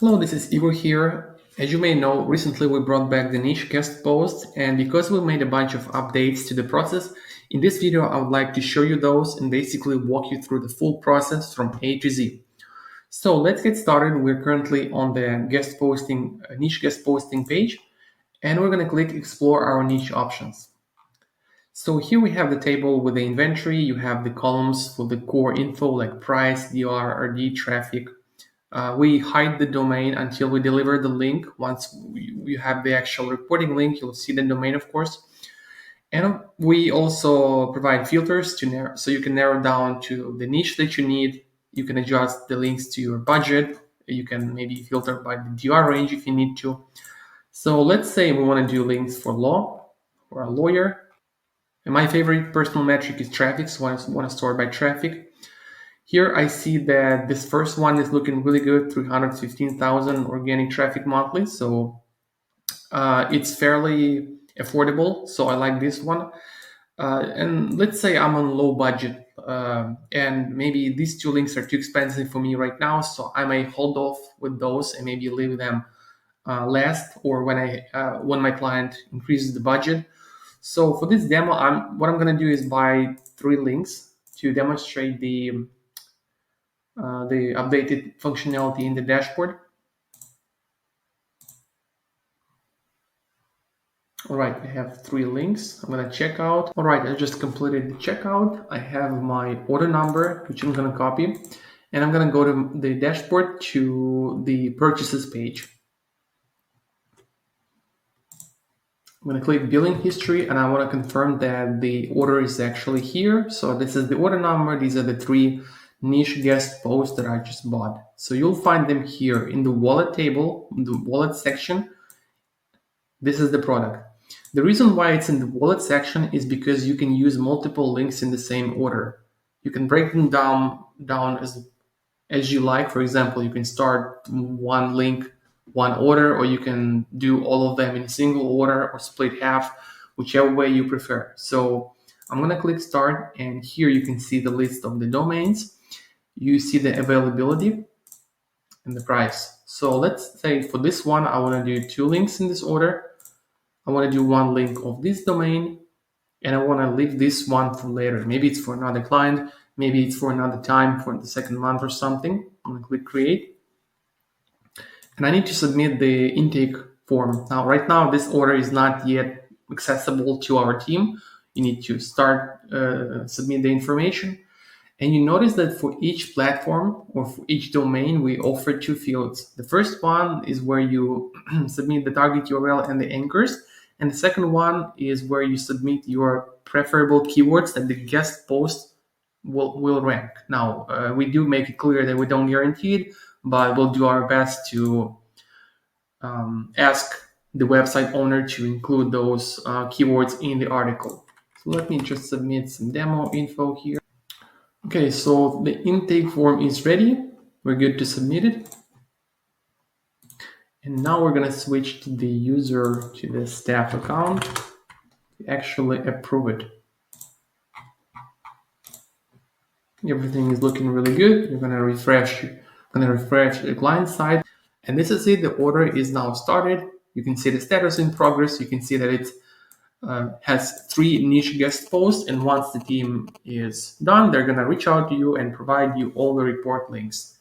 Hello, this is Igor here. As you may know, recently we brought back the niche guest post, and because we made a bunch of updates to the process, in this video I would like to show you those and basically walk you through the full process from A to Z. So let's get started. We're currently on the niche guest posting page, and we're going to click explore our niche options. So here we have the table with the inventory. You have the columns for the core info like price, DR, RD, traffic. We hide the domain until we deliver the link. Once you have the actual reporting link, you'll see the domain, of course. And we also provide filters so you can narrow down to the niche that you need. You can adjust the links to your budget. You can maybe filter by the DR range if you need to. So let's say we want to do links for law or a lawyer. And my favorite personal metric is traffic, so I want to sort by traffic. Here I see that this first one is looking really good, 315,000 organic traffic monthly. So it's fairly affordable. So I like this one. And let's say I'm on low budget and maybe these two links are too expensive for me right now. So I may hold off with those and maybe leave them last or when my client increases the budget. So for this demo, what I'm going to do is buy 3 links to demonstrate the updated functionality in the dashboard. All right, I have 3 links. I'm gonna check out. All right, I just completed the checkout. I have my order number, which I'm gonna copy, and I'm gonna go to the dashboard to the purchases page. I'm gonna click billing history, and I wanna confirm that the order is actually here. So this is the order number. These are the 3 niche guest posts that I just bought. So you'll find them here in the wallet table, the wallet section. This is the product. The reason why it's in the wallet section is because you can use multiple links in the same order. You can break them down as you like. For example, you can start one link, one order, or you can do all of them in a single order or split half, whichever way you prefer. So I'm going to click start, and here you can see the list of the domains. You see the availability and the price. So let's say for this one, I want to do 2 links in this order. I want to do 1 link of this domain, and I want to leave this one for later. Maybe it's for another client, maybe it's for another time, for the second month or something. I'm going to click create. And I need to submit the intake form. Now, right now, this order is not yet accessible to our team. You need to start submit the information. And you notice that for each platform or for each domain, we offer 2 fields. The first one is where you submit the target URL and the anchors. And the second one is where you submit your preferable keywords that the guest post will rank. Now, we do make it clear that we don't guarantee it, but we'll do our best to ask the website owner to include those keywords in the article. So let me just submit some demo info here. Okay, so the intake form is ready. We're good to submit it. And now we're going to switch to the user to the staff account to actually approve it. Everything is looking really good. You're going to refresh the client side. And this is it. The order is now started. You can see the status in progress. You can see that it has 3 niche guest posts, and once the team is done, they're going to reach out to you and provide you all the report links.